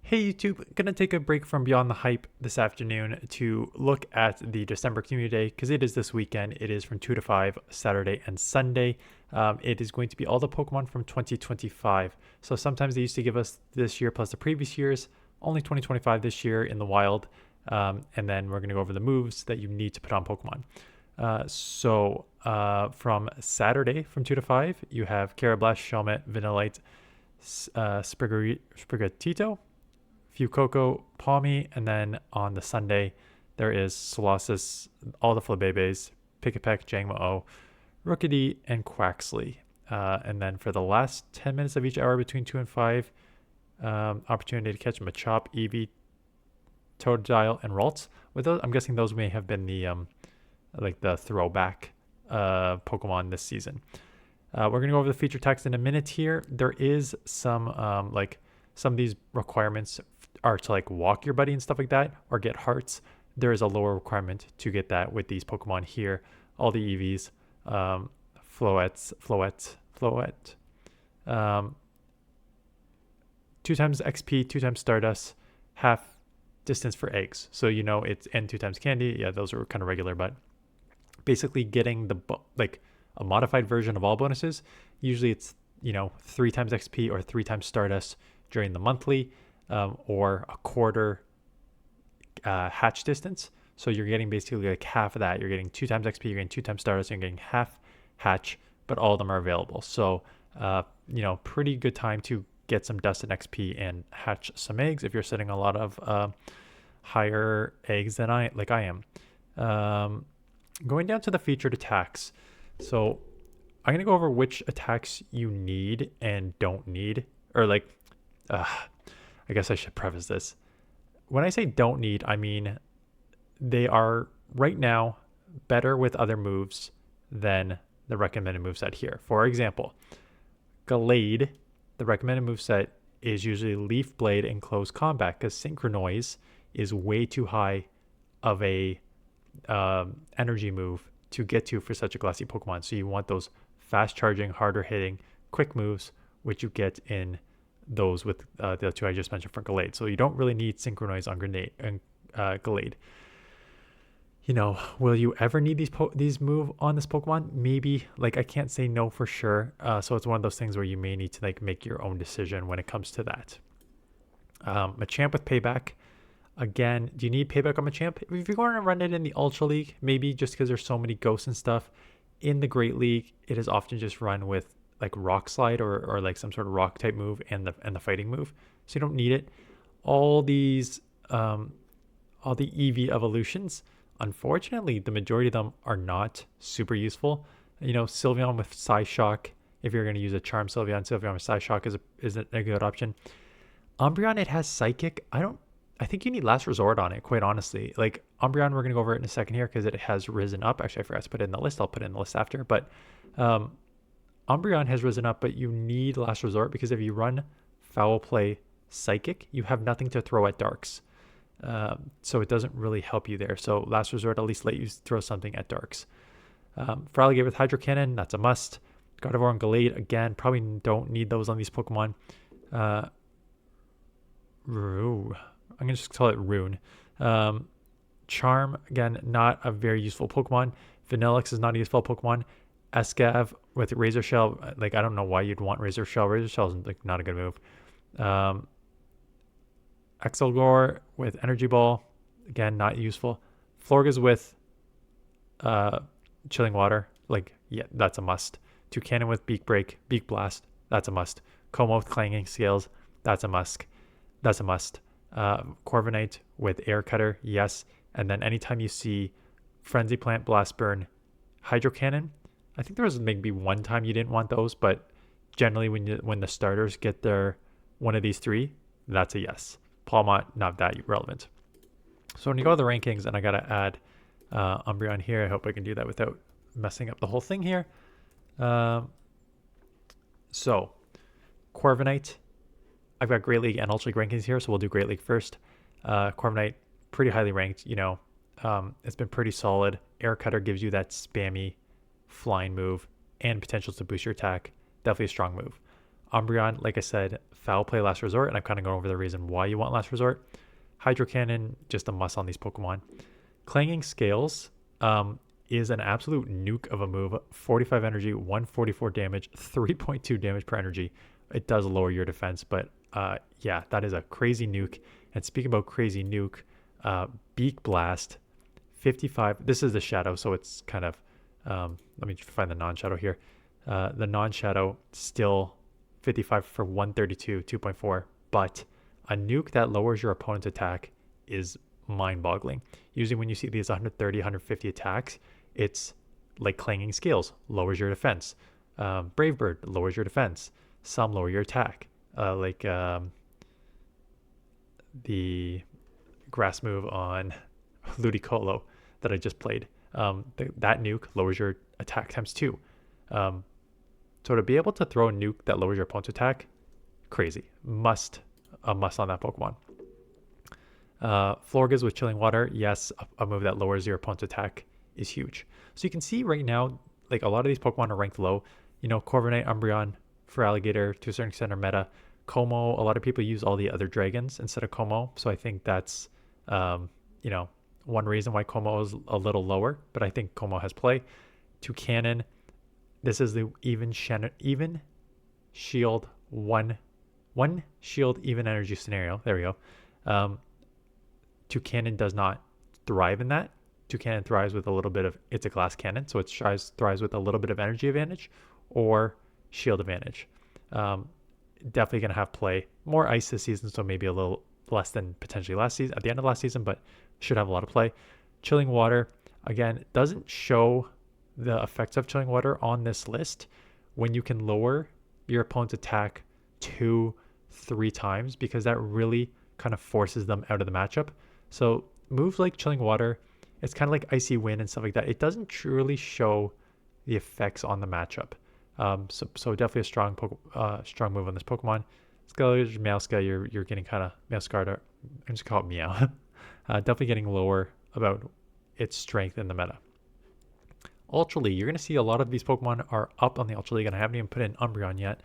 Hey YouTube, gonna take a break from Beyond the Hype this afternoon to look at the December Community Day because it is this weekend. It is from 2 to 5, Saturday and Sunday. It is going to be all the Pokemon from 2025. So sometimes they used to give us this year plus the previous years, only 2025 this year in the wild. And then we're gonna go over the moves that you need to put on Pokemon. From Saturday from 2 to 5, you have Carablast, Shelmet, Vanillite, Sprigatito, Fuecoco, Palmy, and then on the Sunday, there is Colossus, all the Flabébés, Pikipek, Jangmo-O, Rookidee, and Quaxley. And then for the last 10 minutes of each hour between 2 and 5, opportunity to catch Machop, Eevee, Totodile, and Ralts. With those, I'm guessing those may have been the like the throwback Pokemon this season. We're going to go over the feature text in a minute here. There is some some of these requirements are to like walk your buddy and stuff like that or get hearts. There is a lower requirement to get that with these Pokemon here. All the EVs, Floette, 2 times XP, 2 times Stardust, half distance for eggs. So you know it's and 2 times candy. Yeah, those are kind of regular, but basically getting the a modified version of all bonuses. Usually it's 3 times XP or 3 times Stardust during the monthly, or a quarter hatch distance. So you're getting basically like half of that. You're getting 2 times XP, you're getting 2 times Stardust, you're getting half hatch, but all of them are available. So pretty good time to get some dust and XP and hatch some eggs if you're setting a lot of higher eggs than I am. Going down to the featured attacks. So I'm going to go over which attacks you need and don't need, or I guess I should preface this. When I say don't need, I mean they are right now better with other moves than the recommended moveset here. For example, Gallade, the recommended moveset is usually Leaf Blade in close combat because Synchronoise is way too high of a energy move to get to for such a glassy Pokemon. So you want those fast charging, harder hitting, quick moves, which you get in those with the 2 I just mentioned for Gallade. So you don't really need Synchronoise on Gallade. Will you ever need these move on this Pokemon? Maybe. I can't say no for sure. So it's one of those things where you may need to make your own decision when it comes to that. Machamp with Payback. Again, do you need Payback on Machamp? If you're going to run it in the Ultra League, maybe just because there's so many ghosts and stuff. In the Great League, it is often just run with Rock Slide or some sort of rock type move and the fighting move. So you don't need it. All the EV evolutions, unfortunately, the majority of them are not super useful. Sylveon with Psyshock, if you're going to use a Charm Sylveon with Psyshock is a good option. Umbreon, it has Psychic. I think you need Last Resort on it, quite honestly. Umbreon, we're going to go over it in a second here because it has risen up. Actually, I forgot to put it in the list. I'll put it in the list after. But Umbreon has risen up, but you need Last Resort because if you run Foul Play Psychic, you have nothing to throw at Darks. So it doesn't really help you there. So Last Resort at least let you throw something at Darks. For Alligator with Hydro Cannon, that's a must. Gardevoir and Gallade, again, probably don't need those on these Pokemon. I'm going to just call it Rune. Charm, again, not a very useful Pokemon. Vanillix is not a useful Pokemon. Escav with Razor Shell, I don't know why you'd want Razor Shell. Razor Shell is not a good move. Excelgor with Energy Ball, again, not useful. Florges with Chilling Water, that's a must. Toucannon with Beak Break, Beak Blast, that's a must. Como with Clanging Scales, that's a must. Corviknight with Air Cutter, yes. And then anytime you see Frenzy Plant, Blast Burn, Hydro Cannon, I think there was maybe one time you didn't want those, but generally when the starters get their one of these 3, that's a yes. Palmont, not that relevant. So when you go to the rankings, and I gotta add Umbreon here, I hope I can do that without messing up the whole thing here. So Corviknight, I've got Great League and Ultra League rankings here, so we'll do Great League first. Corviknight, pretty highly ranked. It's been pretty solid. Air Cutter gives you that spammy flying move and potential to boost your attack. Definitely a strong move. Umbreon, like I said, foul play last resort, and I'm kind of going over the reason why you want last resort. Hydro Cannon, just a must on these Pokemon. Clanging Scales is an absolute nuke of a move. 45 energy, 144 damage, 3.2 damage per energy. It does lower your defense, but yeah, that is a crazy nuke. And speaking about crazy nuke, Beak Blast, 55. This is the shadow, so it's kind of, let me find the non-shadow here. The non-shadow still 55 for 132, 2.4, but a nuke that lowers your opponent's attack is mind-boggling. Usually when you see these 130, 150 attacks, it's like Clanging Scales, lowers your defense. Brave Bird lowers your defense. Some lower your attack. The grass move on Ludicolo that I just played. That nuke lowers your attack times 2. So to be able to throw a nuke that lowers your opponent's attack, crazy. A must on that Pokemon. Florges with Chilling Water, yes, a move that lowers your opponent's attack is huge. So you can see right now, like a lot of these Pokemon are ranked low. You know, Corviknight, Umbreon, for Alligator, to a certain extent are meta. Como, a lot of people use all the other dragons instead of Como. So I think that's, you know, one reason why Como is a little lower, but I think Como has play. Toucannon, this is the even shield, one shield, even energy scenario. There we go. Toucannon does not thrive in that. Toucannon thrives with a little bit of, it's a glass cannon, so it thrives with a little bit of energy advantage or shield advantage. Definitely going to have play. More ice this season, so maybe a little less than potentially last season, at the end of last season, but should have a lot of play. Chilling Water, again, doesn't show the effects of Chilling Water on this list when you can lower your opponent's attack 2-3 times, because that really kind of forces them out of the matchup. So moves like Chilling Water, it's kind of like Icy Wind and stuff like that. It doesn't truly show the effects on the matchup. So definitely a strong move on this Pokemon. Skellige, Meowsca, you're getting kind of Meowscarda. I'm just call it Meow. Definitely getting lower about its strength in the meta. Ultra League, you're going to see a lot of these Pokemon are up on the Ultra League, and I haven't even put in Umbreon yet.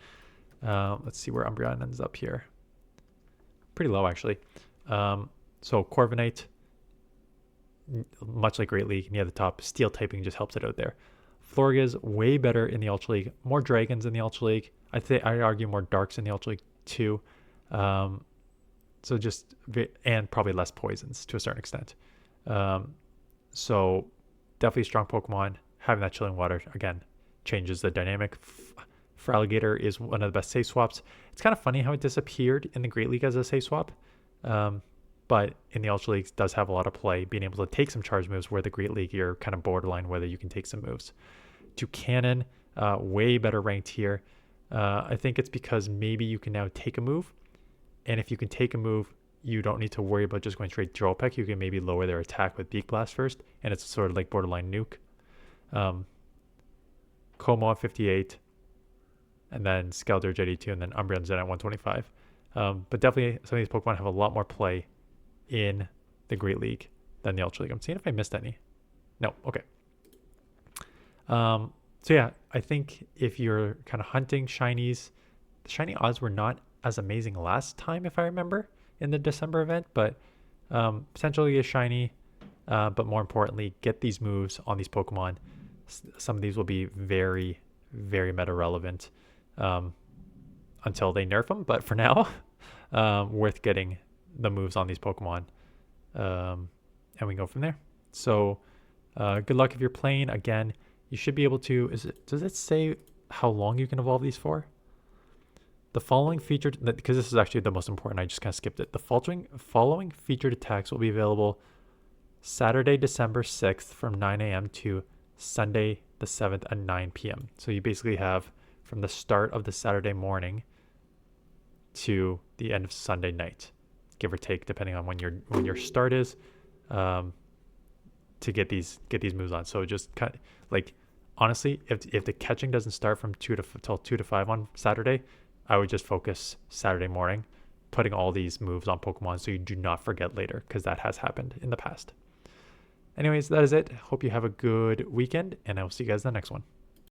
Let's see where Umbreon ends up here. Pretty low, actually. So Corviknight, much like Great League, near the top. Steel typing just helps it out there. Florges, way better in the Ultra League. More Dragons in the Ultra League. I'd argue more Darks in the Ultra League too. So just, and probably less Poisons to a certain extent. So definitely strong Pokemon. Having that Chilling Water, again, changes the dynamic. For Alligator is one of the best safe swaps. It's kind of funny how it disappeared in the Great League as a safe swap. But in the Ultra League does have a lot of play, being able to take some charge moves, where the Great League, you're kind of borderline whether you can take some moves. Toucannon, way better ranked here. I think it's because maybe you can now take a move. And if you can take a move, you don't need to worry about just going straight Drill Peck. You can maybe lower their attack with Beak Blast first, and it's sort of like borderline nuke. Como at 58, and then Skellige at 82, and then Umbreon Zen at 125. But definitely some of these Pokemon have a lot more play in the Great League than the Ultra League. I'm seeing if I missed any. No, okay. So yeah, I think if you're kind of hunting shinies, the shiny odds were not as amazing last time, if I remember, in the December event, but potentially a shiny, but more importantly, get these moves on these Pokemon. Some of these will be very, very meta relevant until they nerf them, but for now, worth getting the moves on these Pokemon, and we can go from there. So good luck if you're playing. Again, you should be able to, does it say how long you can evolve these for? The following featured, because this is actually the most important, I just kind of skipped it. The following featured attacks will be available Saturday, December 6th from 9 a.m. to Sunday the 7th at 9 p.m. So you basically have from the start of the Saturday morning to the end of Sunday night, give or take, depending on when your start is, to get these moves on. So just like, honestly, if the catching doesn't start from 2 to 5 on Saturday, I would just focus Saturday morning, putting all these moves on Pokemon so you do not forget later, because that has happened in the past. Anyways, that is it. Hope you have a good weekend, and I will see you guys in the next one.